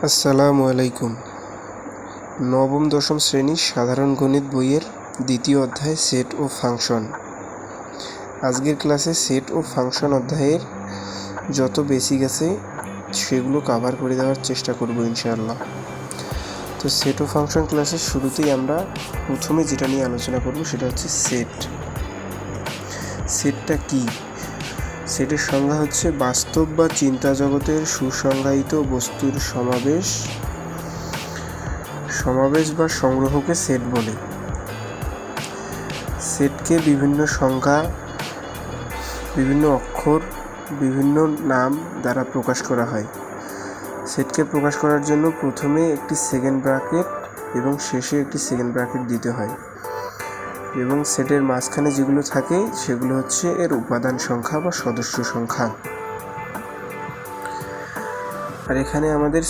আসসালামু আলাইকুম। নবম দশম শ্রেণীর সাধারণ গণিত বইয়ের দ্বিতীয় অধ্যায় সেট ও ফাংশন। আজকের ক্লাসে সেট ও ফাংশন অধ্যায়ের যত বেসিক আছে সেগুলো কভার করে দেওয়ার চেষ্টা করব ইনশাআল্লাহ। তো সেট ও ফাংশন ক্লাসের শুরুতেই আমরা প্রথমে যেটা নিয়ে আলোচনা করব সেটা হচ্ছে সেট। সেটটা কি? সেটের সংজ্ঞা হচ্ছে বাস্তব বা চিন্তা জগতের সুসংজ্ঞায়িত বস্তুর সমাবেশ বা সংগ্রহকে সেট বলে। সেটকে বিভিন্ন সংখ্যা, বিভিন্ন অক্ষর, বিভিন্ন নাম দ্বারা প্রকাশ করা হয়। সেটকে প্রকাশ করার জন্য প্রথমে একটি সেকেন্ড ব্র্যাকেট এবং শেষে একটি সেকেন্ড ব্র্যাকেট দিতে হয়, এবং সেটের মাঝখানে যেগুলো থাকে সেগুলো হচ্ছে এর উপাদান সংখ্যা বা সদস্য সংখ্যা। আর এখানে আমাদের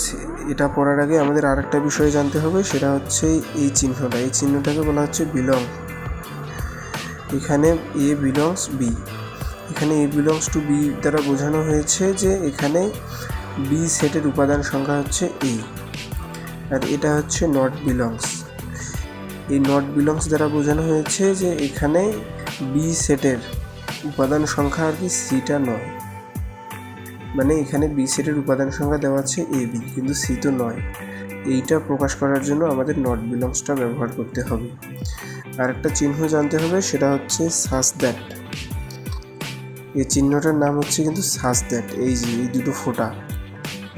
এটা পড়ার আগে আমাদের আরেকটা বিষয় জানতে হবে, সেটা হচ্ছে এই চিহ্নটা। এই চিহ্নটাকে বলা হচ্ছে বিলং। এখানে এ বিলংস বি, এখানে এ বিলংস টু বি দ্বারা বোঝানো হয়েছে যে এখানে বি সেটের উপাদান সংখ্যা হচ্ছে এ, আর এটা হচ্ছে নট বিলংস। এই নট বিলংস দ্বারা বোঝানো হয়েছে যে এখানে বি সেটের উপাদান সংখ্যা আর কি সিটা নয়, মানে এখানে বি সেটের উপাদান সংখ্যা দেওয়া আছে এ বি, কিন্তু সি তো নয়। এইটা প্রকাশ করার জন্য আমাদের নট বিলংসটা ব্যবহার করতে হবে। আর একটা চিহ্ন জানতে হবে, সেটা হচ্ছে সাস দ্যাট। এই চিহ্নটার নাম হচ্ছে কিন্তু সাস দ্যাট। এই যে এই দুটো ফোঁটা,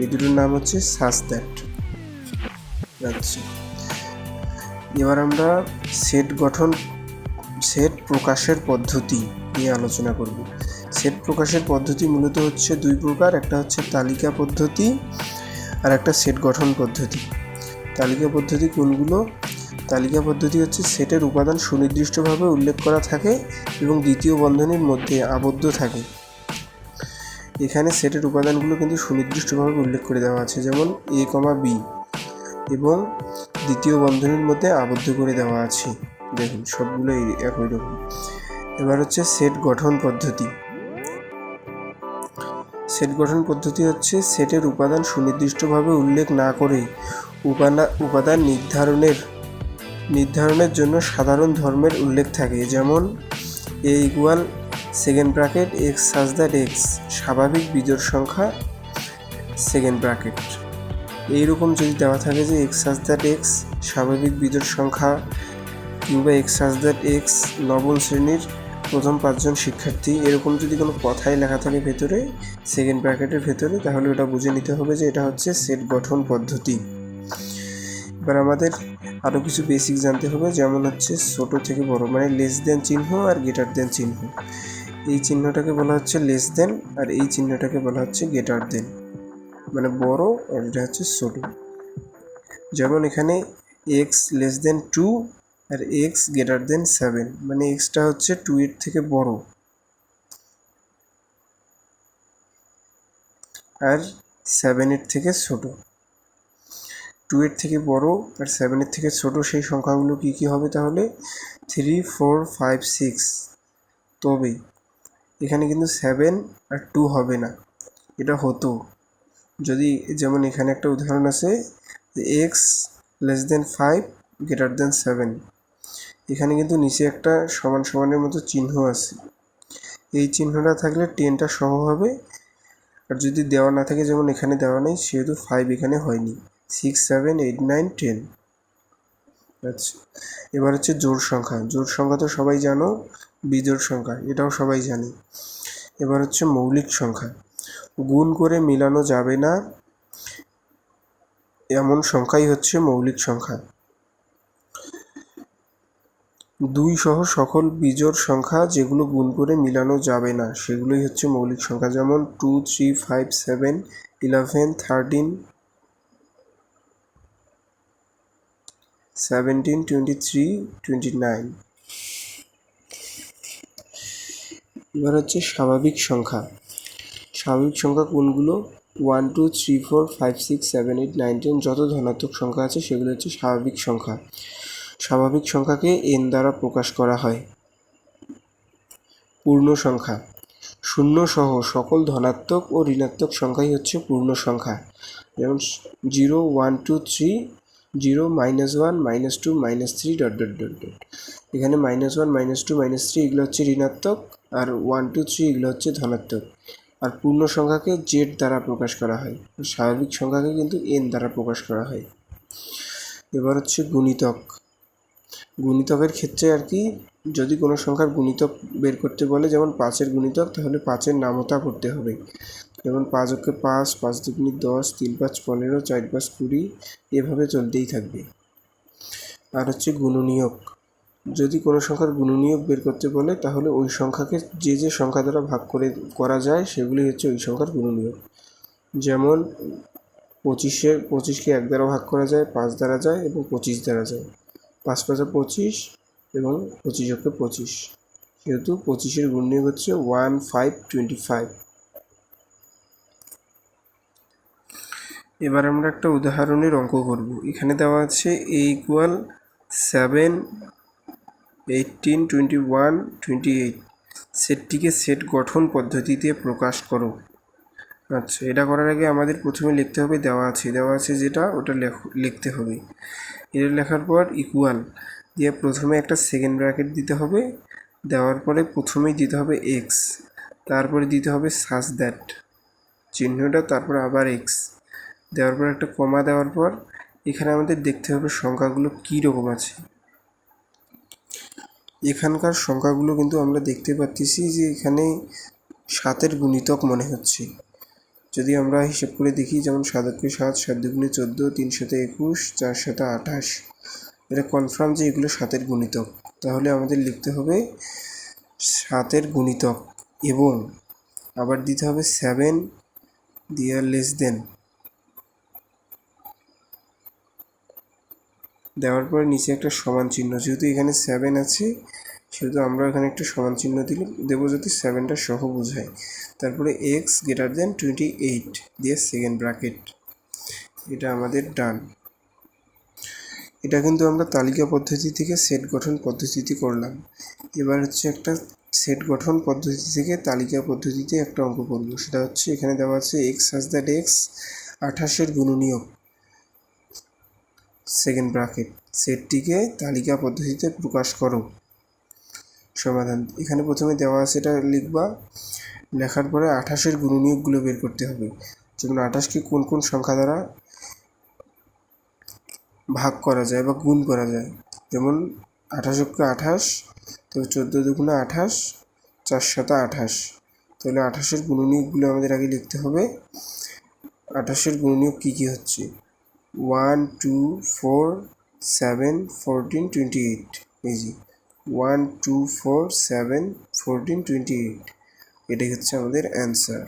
এই দুটোর নাম হচ্ছে সাস দ্যাট। আচ্ছা, এবার আমরা সেট প্রকাশের পদ্ধতি নিয়ে আলোচনা করব। সেট প্রকাশের পদ্ধতি মূলত হচ্ছে দুই প্রকার, একটা হচ্ছে তালিকা পদ্ধতি আর একটা সেট গঠন পদ্ধতি। তালিকা পদ্ধতি কোনগুলো? তালিকা পদ্ধতি হচ্ছে সেটের উপাদান সুনির্দিষ্টভাবে উল্লেখ করা থাকে এবং দ্বিতীয় বন্ধনীর মধ্যে আবদ্ধ থাকে। এখানে সেটের উপাদানগুলো কিন্তু সুনির্দিষ্টভাবে উল্লেখ করে দেওয়া আছে, যেমন এ কমা বি, এবং দ্বিতীয় বন্ধনীর মধ্যে আবদ্ধ করে দেওয়া আছে। দেখুন সবগুলো একই রকম। এবার হচ্ছে সেট গঠন পদ্ধতি। সেট গঠন পদ্ধতি হচ্ছে সেটের উপাদান সুনির্দিষ্টভাবে উল্লেখ না করে উপাদান নির্ধারণের জন্য সাধারণ ধর্মের উল্লেখ থাকে, যেমন A equal second bracket x such that x স্বাভাবিক বিজোড় সংখ্যা সেকেন্ড ব্র্যাকেট। এইরকম যদি দেওয়া থাকে যে এক্স সাজ দ্যাট এক্স স্বাভাবিক বিজোড় সংখ্যা, কিংবা এক্স সাজ দ্যাট এক্স নবম শ্রেণীর প্রথম 5 জন শিক্ষার্থী, এরকম যদি কোনো কথাই লেখা থাকে ভেতরে সেকেন্ড ব্র্যাকেটের ভেতরে, তাহলে ওটা বুঝে নিতে হবে যে এটা হচ্ছে সেট গঠন পদ্ধতি। এবার আমাদের আরও কিছু বেসিক জানতে হবে, যেমন হচ্ছে ছোট থেকে বড়, মানে লেস দেন চিহ্ন আর গ্রেটার দেন চিহ্ন। এই চিহ্নটাকে বলা হচ্ছে লেস দেন, আর এই চিহ্নটাকে বলা হচ্ছে গ্রেটার দেন, মানে বড় আর এটা হচ্ছে ছোট। যেমন এখানে এক্স লেস দেন 2 আর এক্স গ্রেটার দেন 7, মানে এক্সটা হচ্ছে 2 এর থেকে বড় আর 7 এর থেকে ছোট। 2 এর থেকে বড় আর 7 এর থেকে ছোট সেই সংখ্যাগুলো কি কি হবে তাহলে? 3, 4, 5, 6। তবে এখানে কিন্তু 7 আর 2 হবে না। এটা হতো যদি, যেমন এখানে একটা উদাহরণ আছে, x less than 5 greater than 7। এখানে কিন্তু নিচে একটা সমান সমানের মতো চিহ্ন আছে। এই চিহ্নটা থাকলে 10টা সহ হবে, আর যদি দেওয়া না থাকে, যেমন এখানে দেওয়া নেই, সেহেতু 5 এখানে হয়নি। 6, 7, 8, 9, 10। আচ্ছা, এবার হচ্ছে জোড় সংখ্যা। জোড় সংখ্যা তো সবাই জানো, বিজোড় সংখ্যা এটাও সবাই জানে। এবার হচ্ছে মৌলিক সংখ্যা। গুণ করে মিলানো যাবে না এমন সংখ্যাই হচ্ছে মৌলিক সংখ্যা। 2 সহ সকল বিজোড় সংখ্যা যেগুলো গুণ করে মিলানো যাবে না সেগুলোই হচ্ছে মৌলিক সংখ্যা, যেমন 2, 3, 5, 7, 11, 13, 17, 23, 29। এবার হচ্ছে স্বাভাবিক সংখ্যা। স্বাভাবিক সংখ্যা কোনগুলো? 1, 2, 3, 4, 5, 6, 7, 8, 9, 10 যত ধনাত্মক সংখ্যা আছে সেগুলো হচ্ছে স্বাভাবিক সংখ্যা। স্বাভাবিক সংখ্যাকে n দ্বারা প্রকাশ করা হয়। পূর্ণ সংখ্যা। শূন্য সহ সকল ধনাত্মক ও ঋণাত্মক সংখ্যাই হচ্ছে পূর্ণ সংখ্যা। যেমন 0 1 2 3 0 -1 -2 -3 ডট ডট ডট ডট। এখানে -1 -2 -3 এগুলো হচ্ছে ঋণাত্মক, আর 1 2 3 এগুলো হচ্ছে ধনাত্মক। আর পূর্ণ সংখ্যাকে জেড দ্বারা প্রকাশ করা হয়, স্বাভাবিক সংখ্যাকে কিন্তু এন দ্বারা প্রকাশ করা হয়। এবার হচ্ছে গুণিতক। গুণিতকের ক্ষেত্রে আর কি, যদি কোনো সংখ্যার গুণিতক বের করতে বলে, যেমন 5-এর গুণিতক, তাহলে 5-এর নামতা করতে হবে। যেমন 5 × 5, 5 × 2 = 10, 3 × 5 = 15, 4 × 5 = 20, এভাবে চলতেই থাকবে। আর হচ্ছে গুণনীয়ক। যদি কোনো সংখ্যার গুণনীয়ক বের করতে বলে, তাহলে ওই সংখ্যাকে যে যে সংখ্যা দ্বারা ভাগ করা যায় সেগুলি হচ্ছে ওই সংখ্যার গুণনীয়ক। যেমন 25কে 1 দ্বারা ভাগ করা যায়, 5 দ্বারা যায় এবং 25 দ্বারা যায়। 5 × 5 = 25 এবং 25 × 25, যেহেতু 25-এর গুণনীয়ক হচ্ছে 1525। এবার আমরা একটা উদাহরণের অঙ্ক করব। এখানে দেওয়া আছে a = 7 18 21 28, সেটটিকে সেট গঠন পদ্ধতিতে প্রকাশ করো। আচ্ছা, এটা করার আগে আমাদের প্রথমে লিখতে হবে দেওয়া আছে যেটা, ওটা লিখতে হবে। এটা লেখার পর ইকুয়াল দিয়ে প্রথমে একটা সেকেন্ড ব্র্যাকেট দিতে হবে, দেওয়ার পরে প্রথমেই দিতে হবে এক্স, তারপরে দিতে হবে সাচ দ্যাট চিহ্নটা, তারপর আবার এক্স দেওয়ার পর একটা কমা দেওয়ার পর এখানে আমাদের দেখতে হবে সংখ্যাগুলো কী রকম আছে। এখানকার সংখ্যাগুলো কিন্তু আমরা দেখতে পাচ্ছি যে এখানে 7-এর গুণিতক মনে হচ্ছে। যদি আমরা হিসেব করে দেখি, যেমন 7 × 7, 7 × 2 = 14, 3 × 7 = 21, 4 × 7 = 28। এটা কনফার্ম যে এগুলো 7-এর গুণিতক। তাহলে আমাদের লিখতে হবে 7-এর গুণিতক এবং আবার দিতে হবে 7 দিয়ে লেস দেন, দেওয়ার পরে নিচে একটা সমান চিহ্ন, যেহেতু এখানে 7 আছে সেহেতু আমরা এখানে একটা সমান চিহ্ন দেবো যাতে 7টা সহ বোঝায়। তারপরে x > 28 দিয়ে সেকেন্ড ব্র্যাকেট। এটা আমাদের ডান। এটা কিন্তু আমরা তালিকা পদ্ধতি থেকে সেট গঠন পদ্ধতিতে করলাম। এবার হচ্ছে একটা সেট গঠন পদ্ধতি থেকে তালিকা পদ্ধতিতে একটা অঙ্ক করব। সেটা হচ্ছে এখানে দেওয়া আছে x such that x 28-এর গুণনীয়ক সেকেন্ড ব্র্যাকেট, সেটটিকে তালিকা পদ্ধতিতে প্রকাশ করো। সমাধান। এখানে প্রথমে দেওয়া আছে এটা লিখবা, লেখার পরে 28-এর গুণনীয়কগুলো বের করতে হবে। যেমন 28কে কোন কোন সংখ্যা দ্বারা ভাগ করা যায় বা গুণ করা যায়। যেমন 28 × 28, তো 14 × 2 = 28, 4 × 7 = 28। তাহলে 28-এর গুণনীয়কগুলো আমাদের আগে লিখতে হবে। 28-এর গুণনীয়ক কী কী হচ্ছে? 1 2 4 7 14 28। এই যে 1 2 4 7 14 28, এটাই হচ্ছে আমাদের অ্যান্সার।